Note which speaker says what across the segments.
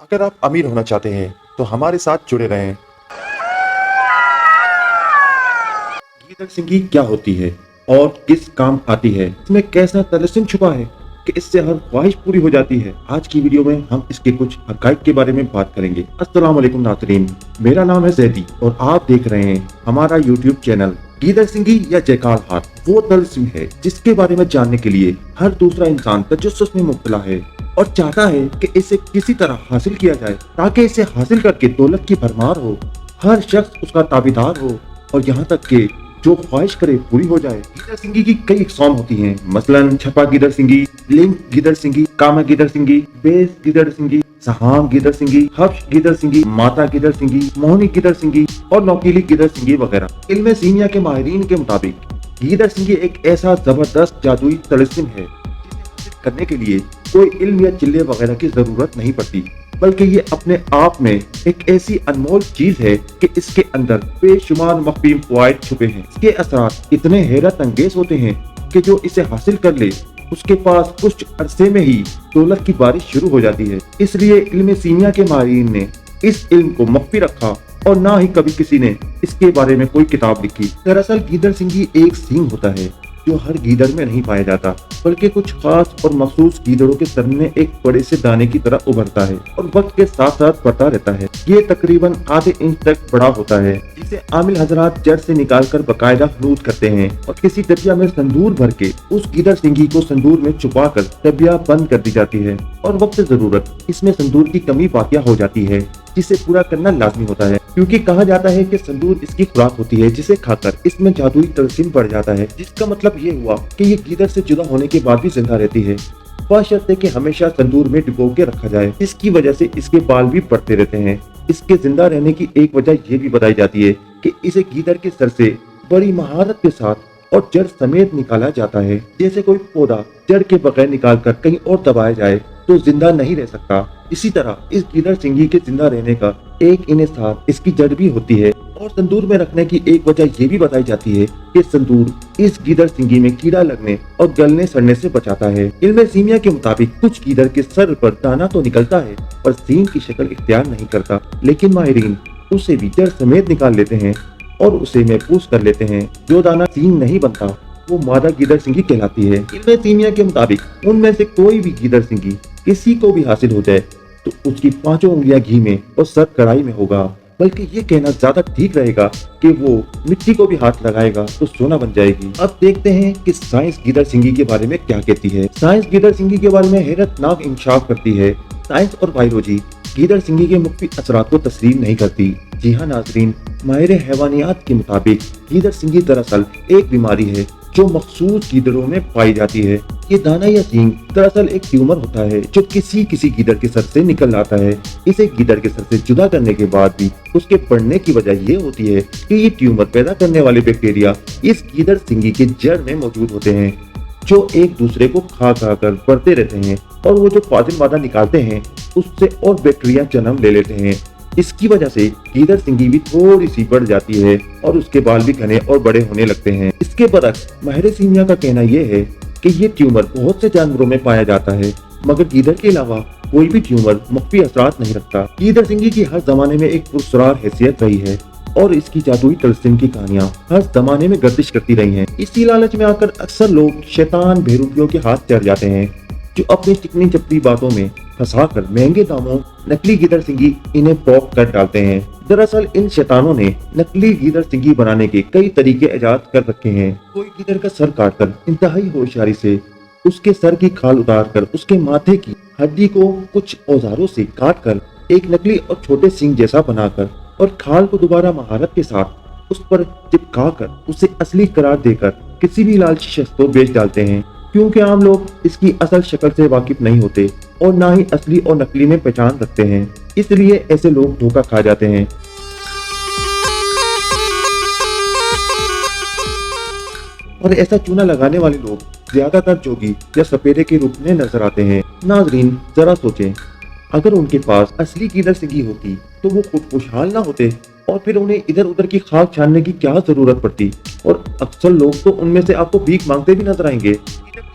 Speaker 1: अगर आप अमीर होना चाहते हैं तो हमारे साथ जुड़े रहें। गीदड़ सिंगी क्या होती है और किस काम आती है, इसमें कैसा तलस्सुम छुपा है कि इससे हर ख्वाहिश पूरी हो जाती है। आज की वीडियो में हम इसके कुछ हक़ाइक़ के बारे में बात करेंगे। अस्सलाम वालेकुम नाज़रीन, मेरा नाम है ज़ैदी और आप देख रहे हैं हमारा यूट्यूब चैनल। गीदड़ सिंगी या जयकाल हाथ वो तलस्सुम है जिसके बारे में जानने के लिए हर दूसरा इंसान तजस्सुस में मुब्तला है और चाहता है कि इसे किसी तरह हासिल किया जाए ताकि इसे हासिल करके दौलत की भरमार हो, हर शख्स उसका ताबेदार हो और यहाँ तक कि जो ख्वाहिश करे पूरी हो जाए। गीदड़ सिंगी की कई अक़साम होती हैं, मसलन छपा गीदड़ सिंगी, लिंक गीदड़ सिंगी, कामा गीदड़ सिंगी, बेस गीदड़ सिंगी, सहाम गीदड़ सिंगी, हब्श गीदड़ सिंगी, माता गीदड़ सिंगी, मोहनी गीदड़ सिंगी और नौकीली गीदड़ सिंगी वगैरह। इल्म सीनिया के माहिरीन के मुताबिक गीदड़ सिंगी एक ऐसा जबरदस्त जादुई तलस्सुम है जिसे करने के लिए कोई इल्म या चिल्ले वगैरह की जरूरत नहीं पड़ती, बल्कि ये अपने आप में एक ऐसी अनमोल चीज है कि इसके अंदर बेशुमार मख्फी फवाइद छुपे हैं। इसके असरात इतने हैरत अंगेज होते हैं कि जो इसे हासिल कर ले उसके पास कुछ अरसे में ही दौलत की बारिश शुरू हो जाती है। इसलिए इल्म सीनिया के माहिरीन ने इस इल्म को मख्फी रखा और ना ही कभी किसी ने इसके बारे में कोई किताब लिखी। दरअसल गीदड़ सिंगी एक सींग होता है जो हर गीदड़ में नहीं पाया जाता, बल्कि कुछ खास और मखसूस गीदड़ों के सर में एक बड़े से दाने की तरह उभरता है और वक्त के साथ साथ बढ़ता रहता है। ये तकरीबन आधे इंच तक बड़ा होता है, जिसे आमिल हजरात जड़ से निकालकर बकायदा हनूद करते हैं और किसी डबिया में संदूर भर के उस गीदड़ सिंगी को संदूर में छुपा कर डबिया बंद कर दी जाती है और वक्त जरूरत इसमें संदूर की कमी वाक़या हो जाती है, जिसे पूरा करना लाजमी होता है, क्योंकि कहा जाता है कि संदूर इसकी खुराक होती है जिसे खाकर इसमें जादुई तलस्सुम बढ़ जाता है, जिसका मतलब ये हुआ कि ये गीदड़ से जुदा होने के बाद भी जिंदा रहती है, बशर्ते कि हमेशा संदूर में डुबो के रखा जाए। इसकी वजह से इसके बाल भी बढ़ते रहते हैं। इसके जिंदा रहने की एक वजह ये भी बताई जाती है कि इसे गीदड़ के सर से बड़ी महारत के साथ और जड़ समेत निकाला जाता है। जैसे कोई पौधा जड़ के बगैर निकाल कर कहीं और दबाया जाए तो जिंदा नहीं रह सकता, इसी तरह इस गीदड़ सिंगी के जिंदा रहने का एक इन्हिसार इसकी जड़ भी होती है। और संदूर में रखने की एक वजह ये भी बताई जाती है कि संदूर इस गीदड़ सिंगी में कीड़ा लगने और गलने सड़ने से बचाता है। इल्म सीमिया के मुताबिक कुछ गीदड़ के सर पर दाना तो निकलता है पर सींग की शक्ल इख्तियार नहीं करता, लेकिन माहिरीन उसे भी जड़ समेत निकाल लेते हैं और उसे महफूज कर लेते हैं। जो दाना सींग नहीं बनता वो मादा गीदड़ सिंगी कहलाती है। इल्म सीमिया के मुताबिक उनमें से कोई भी गीदड़ सिंगी किसी को भी हासिल हो जाए तो उसकी 5 उंगलियां घी में और सर कढ़ाई में होगा, बल्कि ये कहना ज्यादा ठीक रहेगा कि वो मिट्टी को भी हाथ लगाएगा तो सोना बन जाएगी। अब देखते हैं कि साइंस गीदड़ सिंगी के बारे में क्या कहती है। साइंस गीदड़ सिंगी के बारे में हैरतनाक इंकशाफ करती है। साइंस और बायोलॉजी गीदड़ सिंगी के मुख्य असरात को तस्लीम नहीं करती। जी हाँ नाजरीन, माहिर हैवानियात के मुताबिक गीदड़ सिंगी दरअसल एक बीमारी है जो मखसूस गीदड़ों में पाई जाती है। ये दाना या सींग दरअसल एक ट्यूमर होता है जो किसी गीदड़ के सर से निकल आता है। इसे गीदड़ के सर से जुदा करने के बाद भी उसके बढ़ने की वजह ये होती है कि ये ट्यूमर पैदा करने वाले बैक्टीरिया इस गीदड़ सिंगी के जड़ में मौजूद होते हैं, जो एक दूसरे को खा कर बढ़ते रहते हैं और वो जो फाजिल मादा निकालते हैं उससे और बैक्टीरिया जन्म ले लेते हैं। इसकी वजह से गीदड़ सिंगी भी थोड़ी सी बढ़ जाती है और उसके बाल भी घने और बड़े होने लगते हैं। इसके बरक्स माहिर सीमिया का कहना यह है कि ये ट्यूमर बहुत से जानवरों में पाया जाता है, मगर गीदड़ के अलावा कोई भी ट्यूमर मुख्फी असरात नहीं रखता। गीदड़ सिंगी की हर जमाने में एक पुरस्कार हैसियत रही है और इसकी जादुई तलस्सुम की कहानियां हर जमाने में गर्दिश करती रही हैं। इसी लालच में आकर अक्सर लोग शैतान बेरूपियों के हाथ चढ़ जाते हैं, जो अपनी चिकनी चपटी बातों में फंसा कर महंगे दामों नकली गीदड़ सिंगी इन्हें पॉप कर डालते हैं। दरअसल इन शैतानों ने नकली गीदड़ सिंगी बनाने के कई तरीके इजाद कर रखे हैं। कोई गीदड़ का सर काटकर इंतहाई होशियारी से उसके सर की खाल उतार कर उसके माथे की हड्डी को कुछ औजारों से काट कर एक नकली और छोटे सिंग जैसा बनाकर और खाल को दोबारा महारत के साथ उस पर चिपका कर उसे असली करार देकर किसी भी लालची शख्स को बेच डालते हैं, क्योंकि आम लोग इसकी असल शक्ल से वाकिफ नहीं होते और ना ही असली और नकली में पहचान रखते हैं, इसलिए ऐसे लोग धोखा खा जाते हैं। और ऐसा चूना लगाने वाले लोग ज्यादातर जोगी या सपेरे के रूप में नजर आते हैं। नाजरीन जरा सोचें, अगर उनके पास असली गीदड़ सिंगी होती तो वो खुद खुशहाल ना होते और फिर उन्हें इधर उधर की खाक छानने की क्या जरूरत पड़ती। और अक्सर लोग तो उनमें से आपको भीख मांगते भी नजर आएंगे।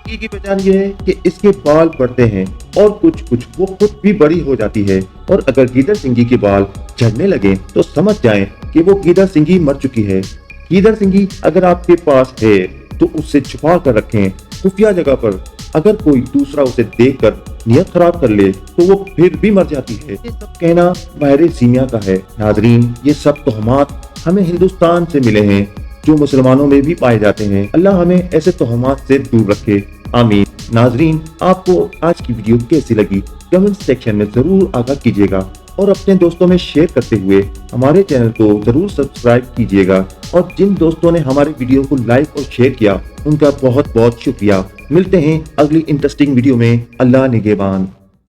Speaker 1: की पहचान ये है कि इसके बाल बढ़ते हैं और कुछ वो खुद भी बड़ी हो जाती है। और अगर गीदड़ सिंगी के बाल झड़ने लगे तो समझ जाएं कि वो गीदड़ सिंगी मर चुकी है। गीदड़ सिंगी अगर आपके पास है तो उसे छुपा कर रखें खुफिया जगह पर। अगर कोई दूसरा उसे देखकर नियत खराब कर ले तो वो फिर भी मर जाती है। ये सब कहना बाहर सीमिया का है। नाजरीन, ये सब तोहमात हमें हिंदुस्तान से मिले हैं जो मुसलमानों में भी पाए जाते हैं। अल्लाह हमें ऐसे तोहमात से दूर रखे, आमीन। नाजरीन, आपको आज की वीडियो कैसी लगी कमेंट सेक्शन में जरूर आगाह कीजिएगा और अपने दोस्तों में शेयर करते हुए हमारे चैनल को जरूर सब्सक्राइब कीजिएगा। और जिन दोस्तों ने हमारे वीडियो को लाइक और शेयर किया उनका बहुत बहुत शुक्रिया। मिलते हैं अगली इंटरेस्टिंग वीडियो में। अल्लाह निगहबान।